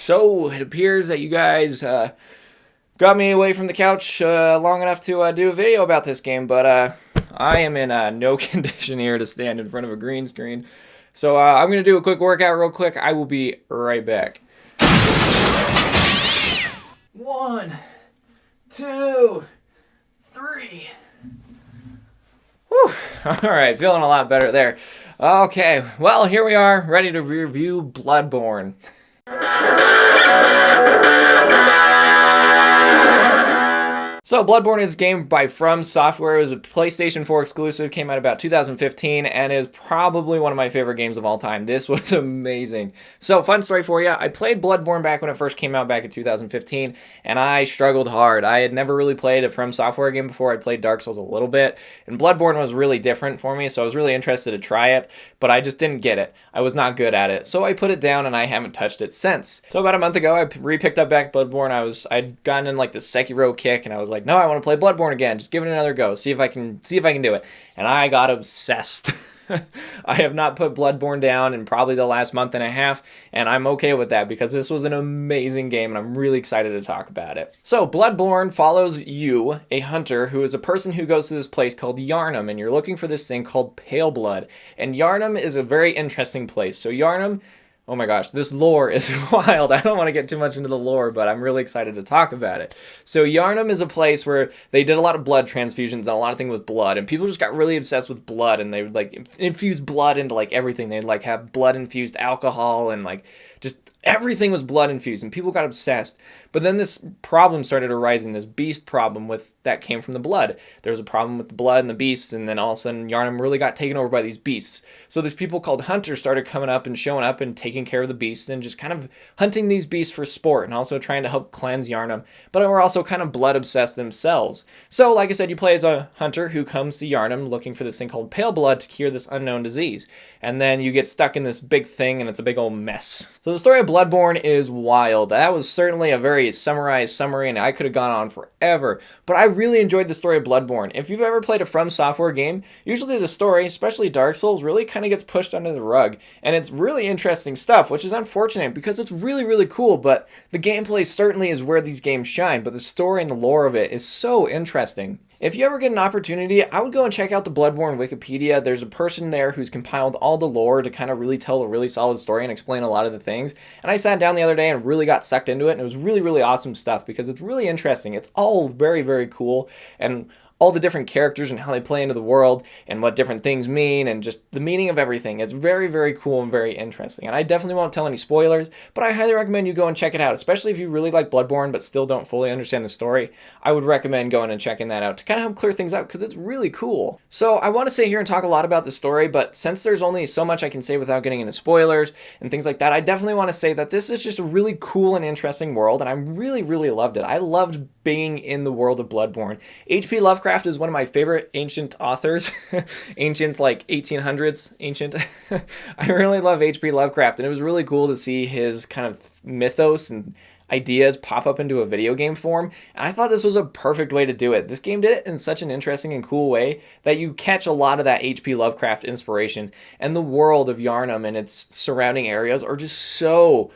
So it appears that you guys got me away from the couch long enough to do a video about this game, but I am in no condition here to stand in front of a green screen. So I'm going to do a quick workout real quick. I will be right back. 1, 2, 3. Whew. Alright, feeling a lot better there. Okay, well, here we are, ready to review Bloodborne. So, Bloodborne is a game by From Software. It was a PlayStation 4 exclusive, came out about 2015, and is probably one of my favorite games of all time. This was amazing. So, fun story for you. I played Bloodborne back when it first came out back in 2015, and I struggled hard. I had never really played a From Software game before. I'd played Dark Souls a little bit, and Bloodborne was really different for me, so I was really interested to try it, but I just didn't get it. I was not good at it, so I put it down, and I haven't touched it since. So, about a month ago, I re-picked up back Bloodborne. I'd gotten in like the Sekiro kick, and I was like, no, I want to play Bloodborne again. Just give it another go. See if I can do it. And I got obsessed. I have not put Bloodborne down in probably the last month and a half, and I'm okay with that because this was an amazing game, and I'm really excited to talk about it. So, Bloodborne follows you, a hunter, who is a person who goes to this place called Yharnam, and you're looking for this thing called Pale Blood. And Yharnam is a very interesting place. So, Yharnam, oh my gosh, this lore is wild. I don't want to get too much into the lore, but I'm really excited to talk about it. So Yharnam is a place where they did a lot of blood transfusions and a lot of things with blood, and people just got really obsessed with blood, and they would like infuse blood into like everything. They'd like have blood infused alcohol, and like just everything was blood infused, and people got obsessed. But then this problem started arising, this beast problem that came from the blood. There was a problem with the blood and the beasts, and then all of a sudden Yharnam really got taken over by these beasts. So these people called hunters started coming up and showing up and taking care of the beasts and just kind of hunting these beasts for sport and also trying to help cleanse Yharnam, but were also kind of blood obsessed themselves. So like I said, you play as a hunter who comes to Yharnam looking for this thing called pale blood to cure this unknown disease. And then you get stuck in this big thing, and it's a big old mess. So the story of Bloodborne is wild. That was certainly a very summarized summary, and I could have gone on forever. But I really enjoyed the story of Bloodborne. If you've ever played a From Software game, usually the story, especially Dark Souls, really kind of gets pushed under the rug. And it's really interesting stuff, which is unfortunate because it's really, really cool. But the gameplay certainly is where these games shine. But the story and the lore of it is so interesting. If you ever get an opportunity, I would go and check out the Bloodborne Wikipedia. There's a person there who's compiled all the lore to kind of really tell a really solid story and explain a lot of the things. And I sat down the other day and really got sucked into it, and it was really, really awesome stuff because it's really interesting. It's all very, very cool, and all the different characters and how they play into the world and what different things mean and just the meaning of everything. It's very, very cool and very interesting. And I definitely won't tell any spoilers, but I highly recommend you go and check it out, especially if you really like Bloodborne but still don't fully understand the story. I would recommend going and checking that out to kind of help clear things up because it's really cool. So I want to sit here and talk a lot about the story, but since there's only so much I can say without getting into spoilers and things like that, I definitely want to say that this is just a really cool and interesting world, and I really, really loved it. I loved being in the world of Bloodborne. H.P. Lovecraft is one of my favorite ancient authors. Ancient, like 1800s, ancient. I really love H.P. Lovecraft, and it was really cool to see his kind of mythos and ideas pop up into a video game form, and I thought this was a perfect way to do it. This game did it in such an interesting and cool way that you catch a lot of that H.P. Lovecraft inspiration, and the world of Yharnam and its surrounding areas are just so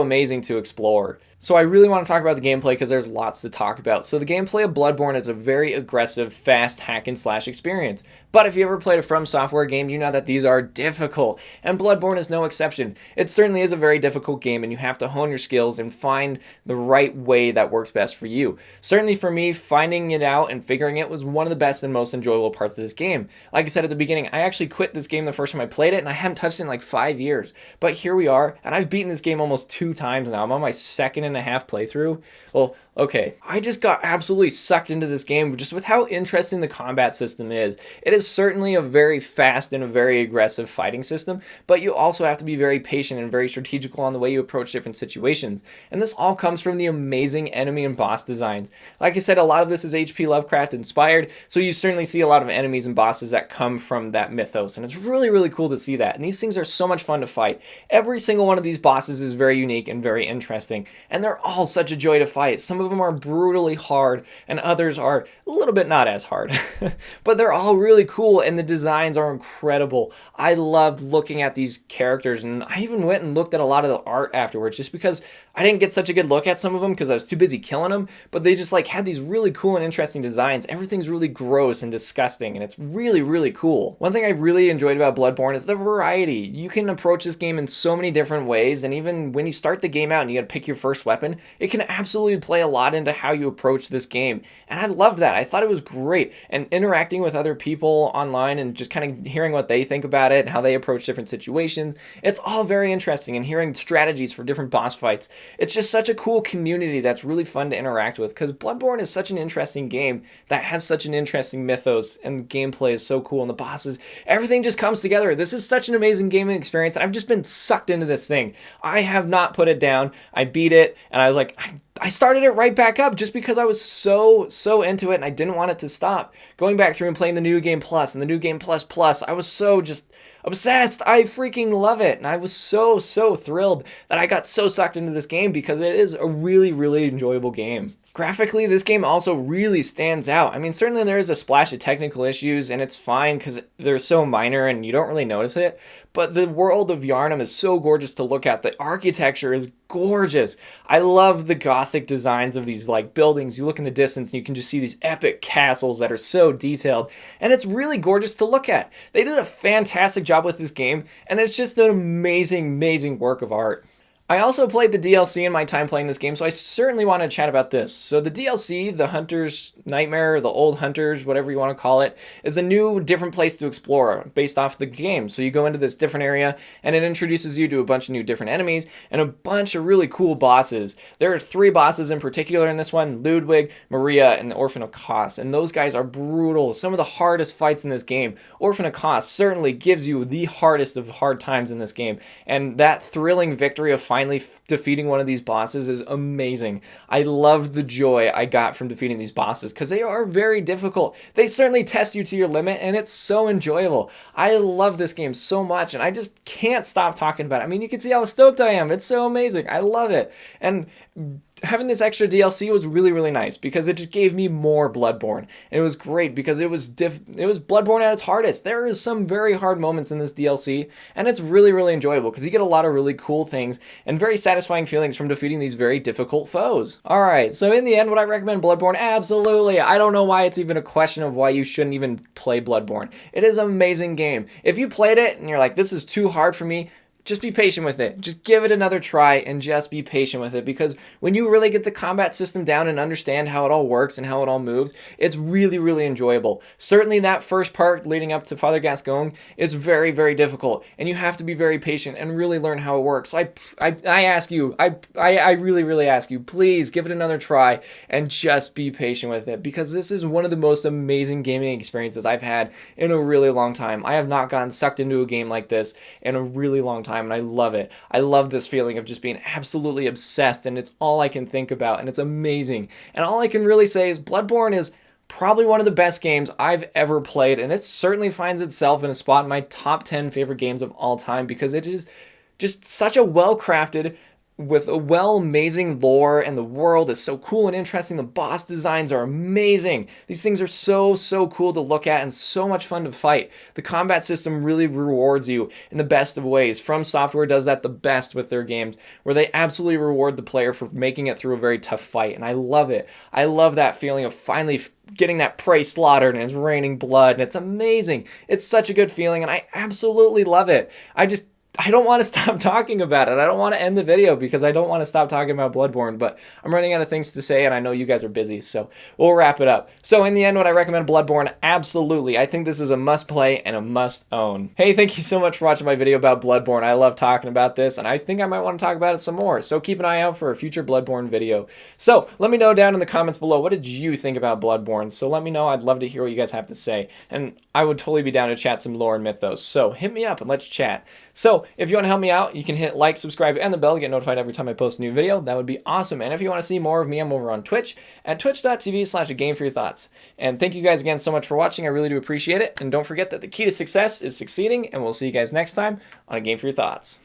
amazing to explore. So I really want to talk about the gameplay because there's lots to talk about. So the gameplay of Bloodborne is a very aggressive, fast hack and slash experience. But if you ever played a From Software game, you know that these are difficult, and Bloodborne is no exception. It certainly is a very difficult game, and you have to hone your skills and find the right way that works best for you. Certainly for me, finding it out and figuring it was one of the best and most enjoyable parts of this game. Like I said at the beginning, I actually quit this game the first time I played it, and I hadn't touched it in like 5 years. But here we are, and I've beaten this game almost 2 times now. I'm on my second and a half playthrough. Well, okay, I just got absolutely sucked into this game just with how interesting the combat system is. It is certainly a very fast and a very aggressive fighting system, but you also have to be very patient and very strategical on the way you approach different situations. And this all comes from the amazing enemy and boss designs. Like I said, a lot of this is H.P. Lovecraft inspired, so you certainly see a lot of enemies and bosses that come from that mythos, and it's really, really cool to see that. And these things are so much fun to fight. Every single one of these bosses is very unique and very interesting, and and they're all such a joy to fight. Some of them are brutally hard, and others are a little bit not as hard. But they're all really cool, and the designs are incredible. I loved looking at these characters, and I even went and looked at a lot of the art afterwards, just because I didn't get such a good look at some of them because I was too busy killing them, but they just like had these really cool and interesting designs. Everything's really gross and disgusting, and it's really, really cool. One thing I really enjoyed about Bloodborne is the variety. You can approach this game in so many different ways, and even when you start the game out and you gotta pick your first weapon, it can absolutely play a lot into how you approach this game. And I loved that. I thought it was great. And interacting with other people online and just kind of hearing what they think about it, how they approach different situations, it's all very interesting. And hearing strategies for different boss fights, it's just such a cool community that's really fun to interact with, because Bloodborne is such an interesting game that has such an interesting mythos, and the gameplay is so cool, and the bosses, everything just comes together. This is such an amazing gaming experience, and I've just been sucked into this thing. I have not put it down. I beat it, and I was like, I started it right back up just because I was so into it, and I didn't want it to stop. Going back through and playing the New Game Plus and the New Game Plus Plus, I was so just obsessed. I freaking love it. And I was so thrilled that I got so sucked into this game, because it is a really, really enjoyable game. Graphically, this game also really stands out. I mean, certainly there is a splash of technical issues, and it's fine because they're so minor and you don't really notice it. But the world of Yharnam is so gorgeous to look at. The architecture is gorgeous. I love the Gothic designs of these like buildings. You look in the distance and you can just see these epic castles that are so detailed, and it's really gorgeous to look at. They did a fantastic job with this game, and it's just an amazing work of art. I also played the DLC in my time playing this game, so I certainly want to chat about this. So the DLC, the Hunter's Nightmare, or the Old Hunters, whatever you want to call it, is a new, different place to explore based off the game. So you go into this different area, and it introduces you to a bunch of new different enemies and a bunch of really cool bosses. There are 3 bosses in particular in this one: Ludwig, Maria, and the Orphan of Kos. And those guys are brutal. Some of the hardest fights in this game. Orphan of Kos certainly gives you the hardest of hard times in this game. And that thrilling victory of finally defeating one of these bosses is amazing. I loved the joy I got from defeating these bosses, because they are very difficult. They certainly test you to your limit, and it's so enjoyable. I love this game so much, and I just can't stop talking about it. I mean, you can see how stoked I am. It's so amazing. I love it. And having this extra DLC was really nice, because it just gave me more Bloodborne. And it was great because it was Bloodborne at its hardest. There is some very hard moments in this DLC, and it's really enjoyable because you get a lot of really cool things and very satisfying feelings from defeating these very difficult foes. Alright, so in the end, would I recommend Bloodborne? Absolutely. I don't know why it's even a question of why you shouldn't even play Bloodborne. It is an amazing game. If you played it and you're like, this is too hard for me, just be patient with it. Just give it another try and just be patient with it, because when you really get the combat system down and understand how it all works and how it all moves, it's really enjoyable. Certainly that first part leading up to Father Gascoigne is very difficult, and you have to be very patient and really learn how it works. So I ask you, I really ask you, please give it another try and just be patient with it, because this is one of the most amazing gaming experiences I've had in a really long time. I have not gotten sucked into a game like this in a really long time, and I love it. I love this feeling of just being absolutely obsessed, and it's all I can think about, and it's amazing. And all I can really say is Bloodborne is probably one of the best games I've ever played, and it certainly finds itself in a spot in my top 10 favorite games of all time, because it is just such a well-crafted, with a amazing lore, and the world is so cool and interesting. The boss designs are amazing. These things are so cool to look at and so much fun to fight. The combat system really rewards you in the best of ways. From Software does that the best with their games, where they absolutely reward the player for making it through a very tough fight, and I love it. I love that feeling of finally getting that prey slaughtered and it's raining blood, and it's amazing. It's such a good feeling, and I absolutely love it. I don't want to stop talking about it. I don't want to end the video because I don't want to stop talking about Bloodborne, but I'm running out of things to say, and I know you guys are busy, so we'll wrap it up. So in the end, would I recommend Bloodborne? Absolutely. I think this is a must-play and a must-own. Hey, thank you so much for watching my video about Bloodborne. I love talking about this, and I think I might want to talk about it some more, so keep an eye out for a future Bloodborne video. So let me know down in the comments below, what did you think about Bloodborne? So let me know. I'd love to hear what you guys have to say, and I would totally be down to chat some lore and mythos, so hit me up and let's chat. So if you want to help me out, you can hit like, subscribe, and the bell to get notified every time I post a new video. That would be awesome. And if you want to see more of me, I'm over on Twitch at twitch.tv/aGameForYourThoughts. And thank you guys again so much for watching. I really do appreciate it. And don't forget that the key to success is succeeding, and we'll see you guys next time on A Game For Your Thoughts.